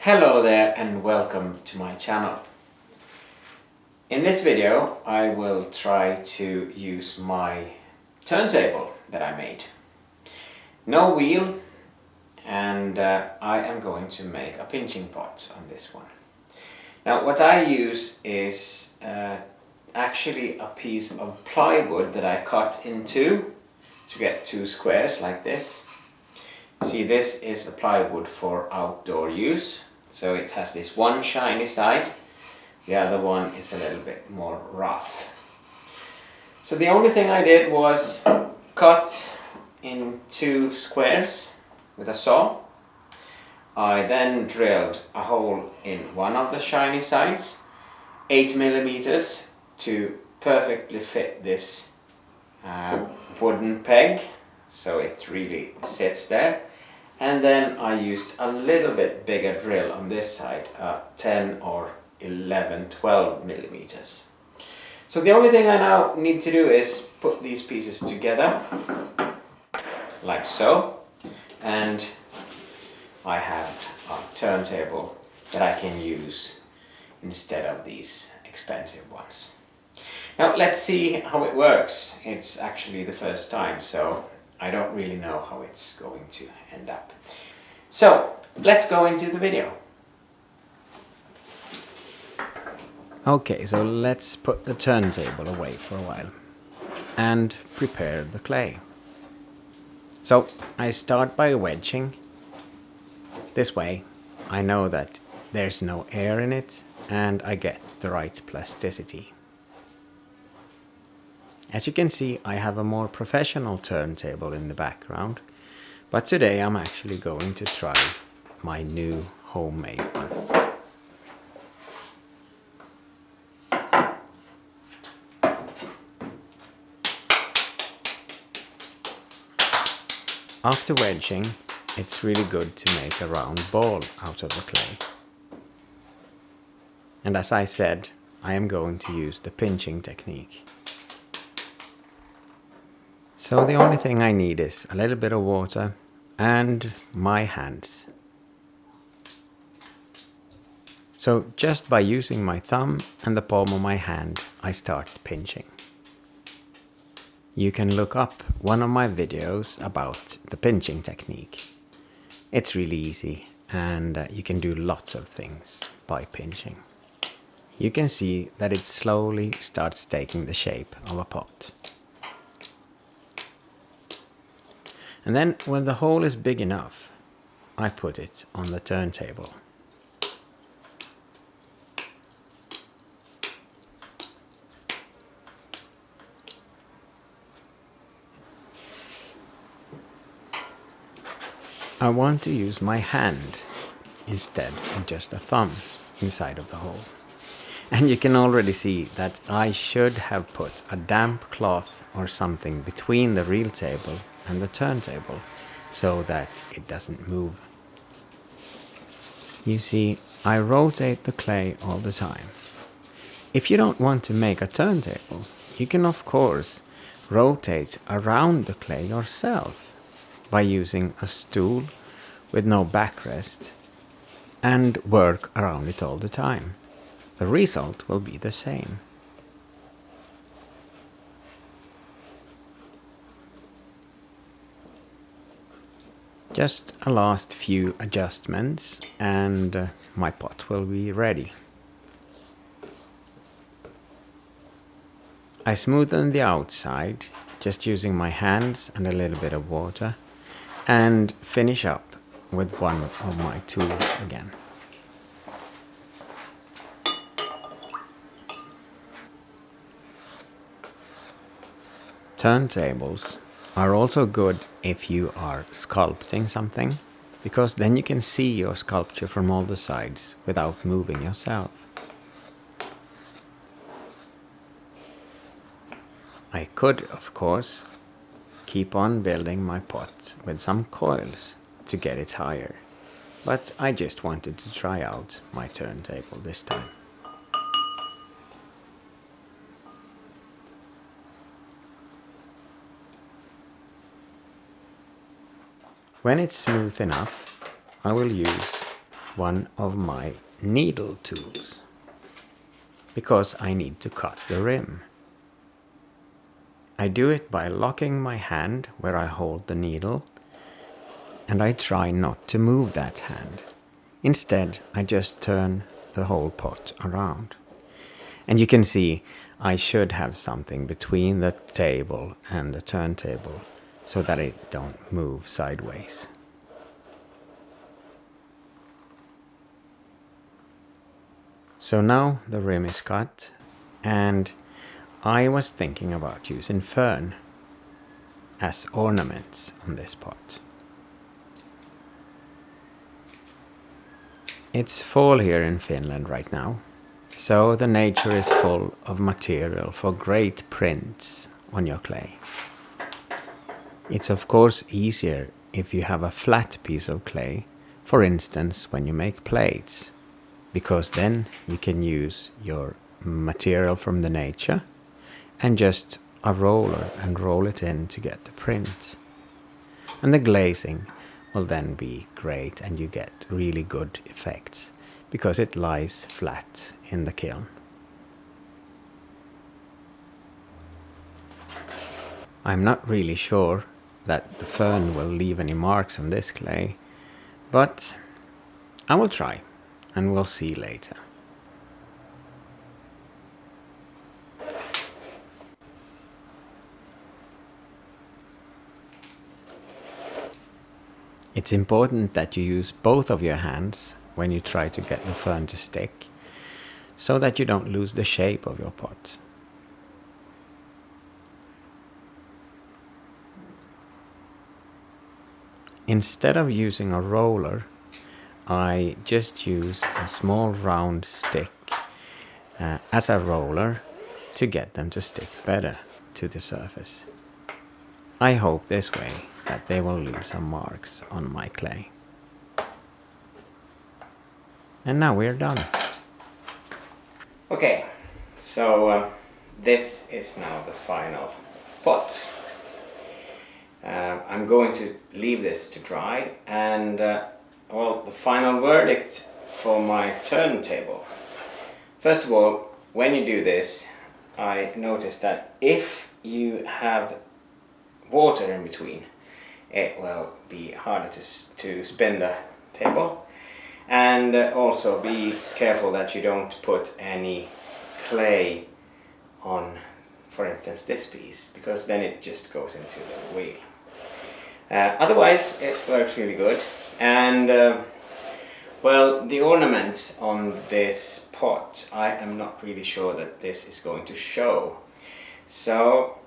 Hello there and welcome to my channel. In this video I will try to use my turntable that I made. No wheel, and I am going to make a pinching pot on this one. Now what I use is actually a piece of plywood that I cut in two to get two squares like this. See, this is a plywood for outdoor use. So it has this one shiny side, the other one is a little bit more rough. So the only thing I did was cut in two squares with a saw. I then drilled a hole in one of the shiny sides, 8 millimeters, to perfectly fit this wooden peg, so it really sits there. And then I used a little bit bigger drill on this side, 10 or 11, 12 millimeters. So the only thing I now need to do is put these pieces together, like so, and I have a turntable that I can use instead of these expensive ones. Now let's see how it works. It's actually the first time, so I don't really know how it's going to end up. So let's go into the video. Okay, so let's put the turntable away for a while and prepare the clay. So I start by wedging. This way I know that there's no air in it and I get the right plasticity. As you can see, I have a more professional turntable in the background, but today I'm actually going to try my new homemade one. After wedging, it's really good to make a round ball out of the clay. And as I said, I am going to use the pinching technique. So the only thing I need is a little bit of water and my hands. So just by using my thumb and the palm of my hand, I start pinching. You can look up one of my videos about the pinching technique. It's really easy and you can do lots of things by pinching. You can see that it slowly starts taking the shape of a pot. And then when the hole is big enough, I put it on the turntable. I want to use my hand instead of just a thumb inside of the hole. And you can already see that I should have put a damp cloth or something between the real table and the turntable so that it doesn't move. You see, I rotate the clay all the time. If you don't want to make a turntable, you can of course rotate around the clay yourself by using a stool with no backrest and work around it all the time. The result will be the same. Just a last few adjustments and my pot will be ready. I smoothen the outside just using my hands and a little bit of water and finish up with one of my tools again. Turntables are also good if you are sculpting something, because then you can see your sculpture from all the sides without moving yourself. I could, of course, keep on building my pot with some coils to get it higher, but I just wanted to try out my turntable this time. When it's smooth enough, I will use one of my needle tools because I need to cut the rim. I do it by locking my hand where I hold the needle, and I try not to move that hand. Instead, I just turn the whole pot around. And you can see I should have something between the table and the turntable so that it don't move sideways. So now the rim is cut, and I was thinking about using fern as ornaments on this pot. It's fall here in Finland right now, so the nature is full of material for great prints on your clay. It's of course easier if you have a flat piece of clay, for instance when you make plates, because then you can use your material from the nature and just a roller and roll it in to get the print. And the glazing will then be great and you get really good effects because it lies flat in the kiln. I'm not really sure that the fern will leave any marks on this clay, but I will try and we'll see later. It's important that you use both of your hands when you try to get the fern to stick, so that you don't lose the shape of your pot. Instead of using a roller, I just use a small round stick as a roller to get them to stick better to the surface. I hope this way that they will leave some marks on my clay. And now we're done. Okay, so this is now the final pot. I'm going to leave this to dry, and well, the final verdict for my turntable. First of all, when you do this, I noticed that if you have water in between, it will be harder to spin the table. And also be careful that you don't put any clay on, for instance, this piece, because then it just goes into the wheel. Otherwise it works really good. And well, the ornaments on this pot, I am not really sure that this is going to show. So,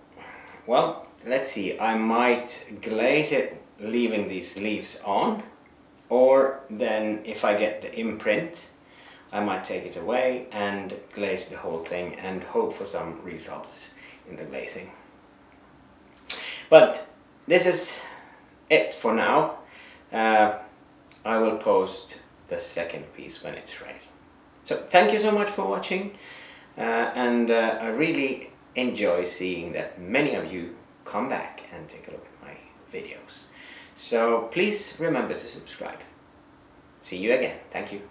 well, let's see, I might glaze it leaving these leaves on, or then if I get the imprint, I might take it away and glaze the whole thing and hope for some results in the glazing. But this is it for now. I will post the second piece when it's ready. So thank you so much for watching, and I really enjoy seeing that many of you come back and take a look at my videos. So please remember to subscribe. See you again. Thank you.